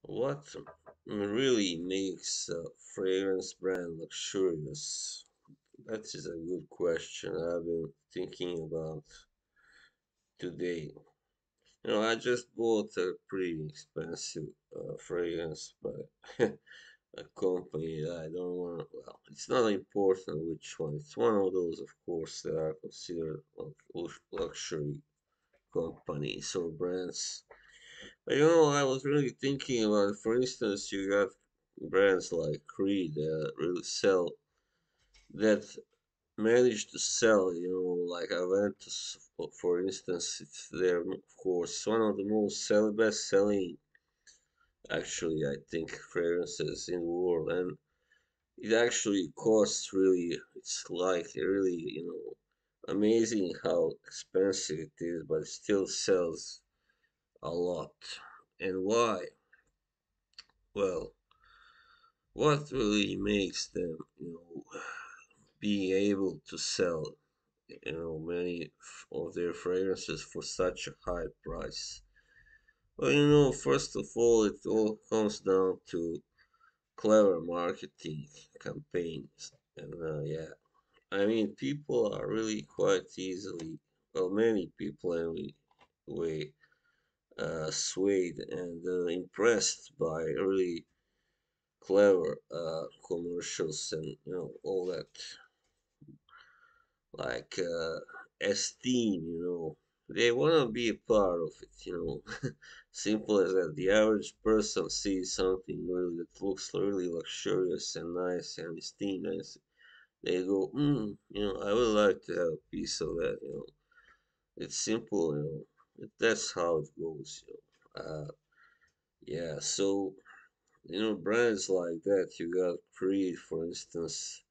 What really makes a fragrance brand luxurious? That is a good question I've been thinking about today. I just bought a pretty expensive fragrance by a company that I don't want. Well, it's not important which one. It's one of those, of course, that are considered like luxury companies or brands. But I was really thinking about, for instance, you got brands like Creed that really sell, that manage to sell, like Aventus, for instance, it's their, of course, one of the best selling, actually, I think, fragrances in the world. And it actually costs really, it's like really, amazing how expensive it is, but it still sells a lot. And why? Well, what really makes them, be able to sell, many of their fragrances for such a high price? Well, first of all, it all comes down to clever marketing campaigns. And yeah, I mean, people are really quite easily, well, many people anyway, swayed and impressed by really clever commercials and all that, like esteem. They want to be a part of it. Simple as that. The average person sees something really that looks really luxurious and nice and esteemed, and they go, I would like to have a piece of that. It's simple. That's how it goes. Yeah, so brands like that, you got Creed, for instance.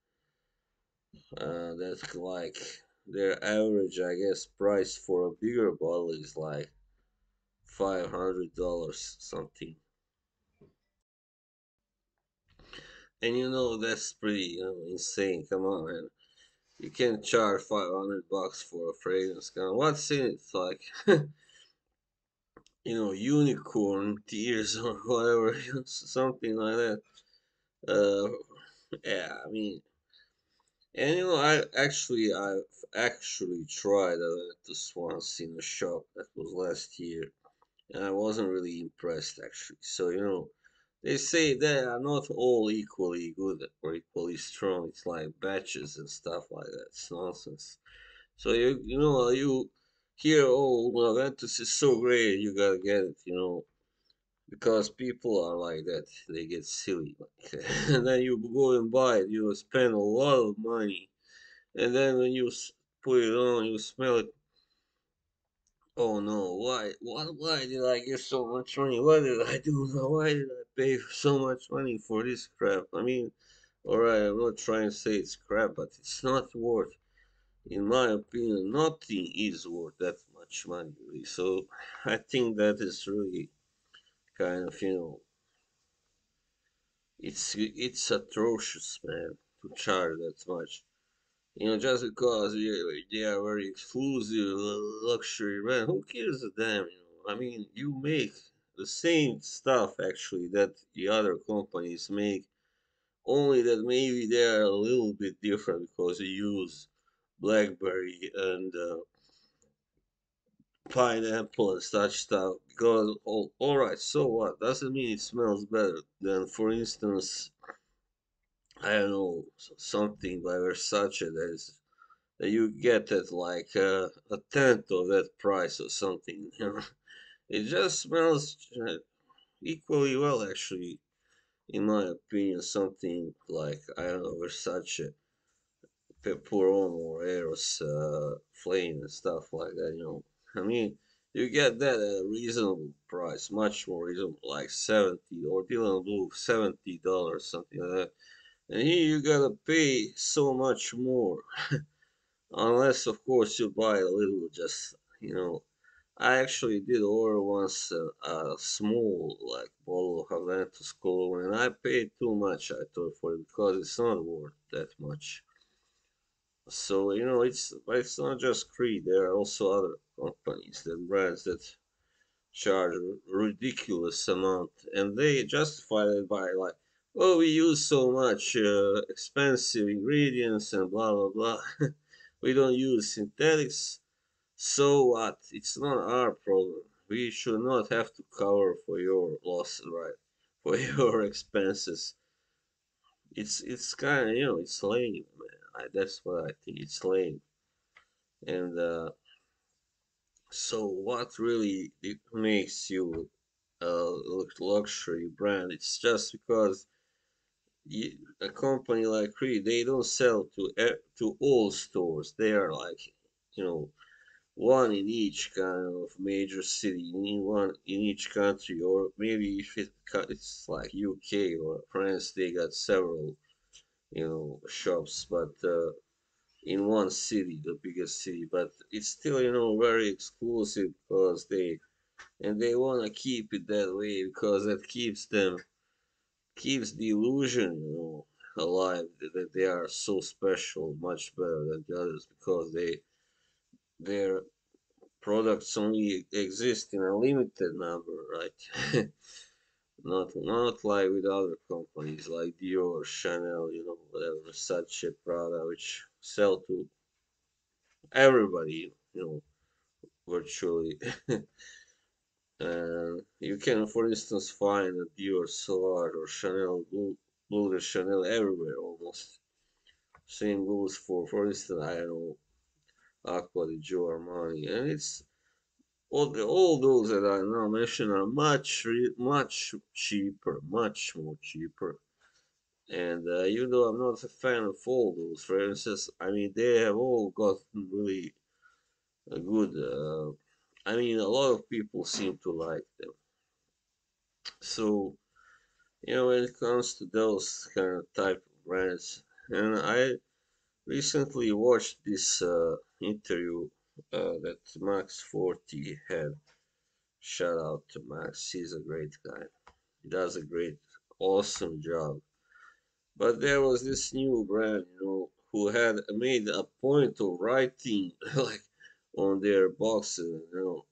That's like their average, I guess, price for a bigger bottle is like $500 something. And that's pretty insane. Come on, man. You can't charge $500 for a fragrance. Come on, what's in it? It's like unicorn tears or whatever, something like that. Yeah, I mean, and I've actually tried this once in a shop that was last year, and I wasn't really impressed actually. So they say they are not all equally good or equally strong. It's like batches and stuff like that. It's nonsense. So you hear, oh, well, Ventus is so great, you gotta get it, because people are like that. They get silly, like, and then you go and buy it. You spend a lot of money, and then when you put it on, you smell it. Oh no, why? What? Why did I give so much money? What did I do? Why did I pay so much money for this crap? I mean, alright, I'm not trying to say it's crap, but it's not worth, in my opinion, nothing is worth that much money, really. So I think that is really kind of, it's atrocious, man, to charge that much. Just because they are very exclusive luxury brand, who gives a damn? I mean, you make the same stuff actually that the other companies make, only that maybe they are a little bit different because they use blackberry and pineapple and such stuff. Because all right, so what? Doesn't mean it smells better than, for instance, I don't know, something by Versace that you get at like a tenth of that price or something. It just smells equally well, actually, in my opinion. Something like, I don't know, Versace, Pepuron or Eros Flame and stuff like that. I mean, you get that at a reasonable price, much more reasonable, like 70 or Dylan Blue $70, something like that. And here you gotta pay so much more. Unless, of course, you buy a little, just, I actually did order once a small, like, bottle of Aventus cologne, and I paid too much, I thought, for it, because it's not worth that much. So, but it's not just Creed, there are also other companies, that brands that charge a ridiculous amount, and they justify it by like, oh, we use so much expensive ingredients and blah blah blah. We don't use synthetics. So what? It's not our problem. We should not have to cover for your losses, right? For your expenses. It's kind of it's lame, man. That's what I think. It's lame. And so what really it makes you luxury brand? It's just because a company like Creed, they don't sell to all stores. They are like, you know, one in each kind of major city, in one in each country, or maybe if it's like UK or France, they got several, shops, but in one city, the biggest city, but it's still, very exclusive because they want to keep it that way because that keeps the illusion, alive that they are so special, much better than the others because their products only exist in a limited number, right? Not like with other companies like Dior, Chanel, whatever, Versace, Prada, which sell to everybody, virtually. And you can, for instance, find a Dior Solar or Chanel Blue de Chanel everywhere almost. Same goes for instance, I don't know, Aqua di Gio Armani, and it's all those that I now mentioned are much cheaper, much more cheaper. And even though I'm not a fan of all those fragrances, I mean they have all gotten really a good. I mean, a lot of people seem to like them. So when it comes to those kind of type of brands, and I recently watched this interview that Max Forty had. Shout out to Max. He's a great guy. He does a great, awesome job. But there was this new brand, who had made a point of writing like on their boxes,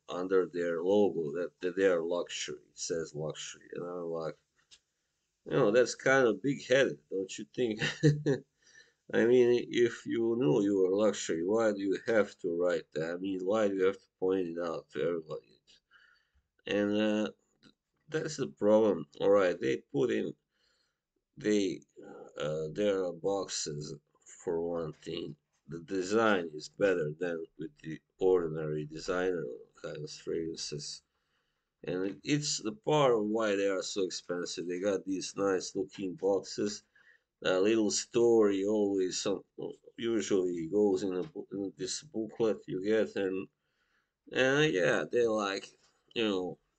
under their logo that they are luxury. It says luxury, and I'm like, that's kind of big headed, don't you think? I mean, if you know you are luxury, why do you have to write that? I mean, why do you have to point it out to everybody? And that's the problem. All right, they there are boxes for one thing. The design is better than with the ordinary designer kind of fragrances, and it's the part of why they are so expensive. They got these nice looking boxes. A little story always usually goes in this booklet you get, and yeah, they like,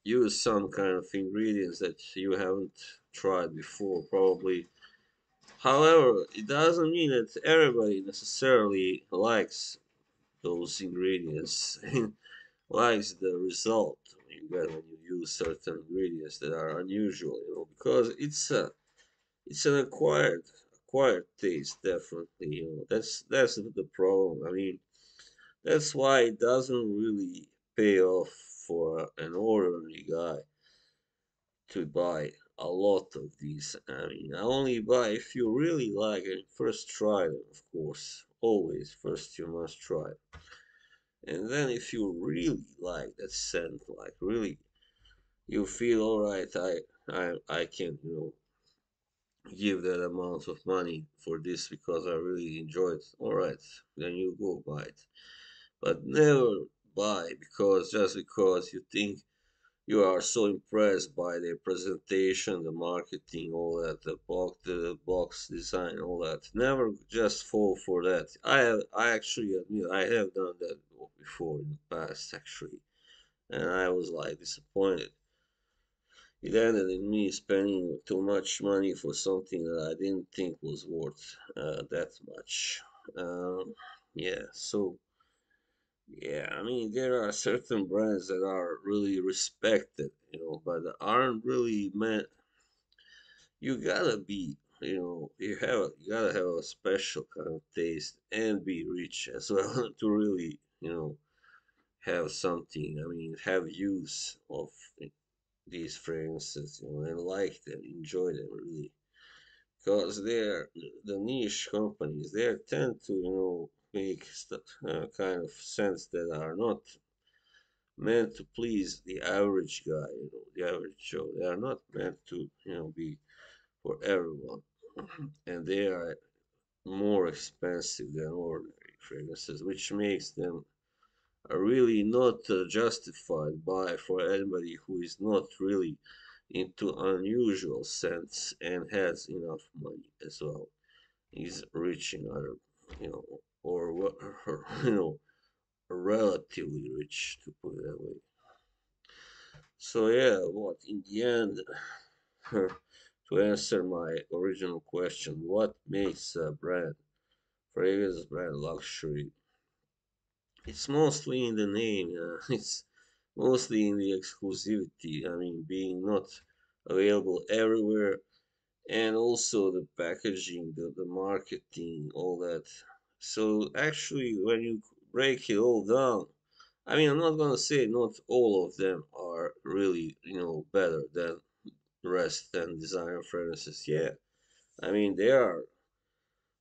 use some kind of ingredients that you haven't tried before, probably. However, it doesn't mean that everybody necessarily likes those ingredients, likes the result you get when you use certain ingredients that are unusual, because it's an acquired taste, definitely. That's the problem. I mean, that's why it doesn't really pay off for an ordinary guy to buy a lot of these. I mean, I only buy if you really like it. First try them, of course. Always, first you must try it. And then if you really like that scent, like really, you feel all right. I can give that amount of money for this because I really enjoy it. All right, then you go buy it. But never buy just because you think you are so impressed by the presentation, the marketing, all that, the box design, all that. Never just fall for that. I actually admit I have done that before in the past, actually, and I was like disappointed. It ended in me spending too much money for something that I didn't think was worth that much. Um, yeah, so yeah, I mean, there are certain brands that are really respected, but aren't really meant. You gotta be, you gotta have a special kind of taste and be rich as well to really, have something. I mean, have use of these fragrances, and like them, enjoy them really, because they're the niche companies. They tend to, make kind of scents that are not meant to please the average guy, the average Joe. They are not meant to, be for everyone, and they are more expensive than ordinary fragrances, which makes them a really not justified buy for anybody who is not really into unusual scents and has enough money as well. He's rich in other, you know, or what, relatively rich to put it that way. So yeah, what in the end, to answer my original question, what makes a brand, fragrance brand luxury? It's mostly in the name. It's mostly in the exclusivity. I mean, being not available everywhere, and also the packaging, the marketing, all that. So actually, when you break it all down, I mean, I'm not gonna say not all of them are really, better than the rest than designer fragrances. Yeah, I mean, there are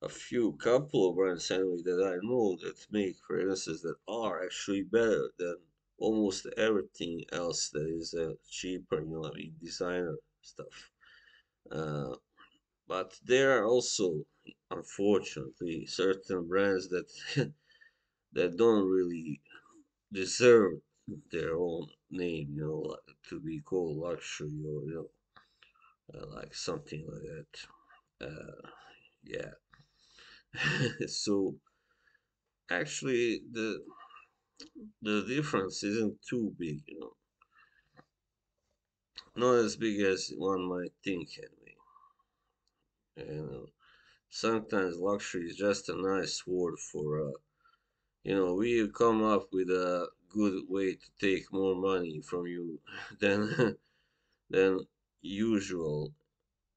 a few couple of brands anyway that I know that make fragrances that are actually better than almost everything else that is cheaper, I mean, designer stuff. Uh, but there are also, unfortunately, certain brands that that don't really deserve their own name, like, to be called luxury or like something like that. Yeah. So actually, the difference isn't too big, not as big as one might think anyway. And sometimes luxury is just a nice word for we come up with a good way to take more money from you than than usual,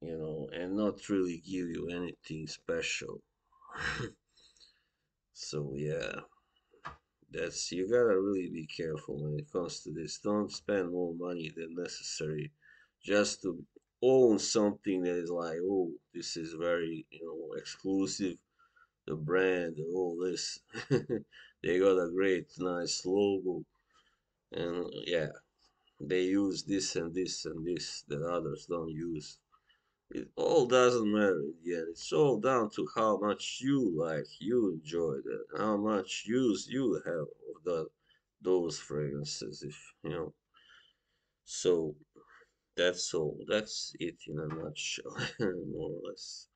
and not really give you anything special. So yeah, that's you gotta really be careful when it comes to this. Don't spend more money than necessary just to own something that is like, oh, this is very, exclusive. The brand and all this. They got a great, nice logo, and yeah, they use this and this and this that others don't use. It all doesn't matter in the end. It's all down to how much you enjoy it, how much use you have of those fragrances. If so, that's all. That's it in a nutshell, more or less.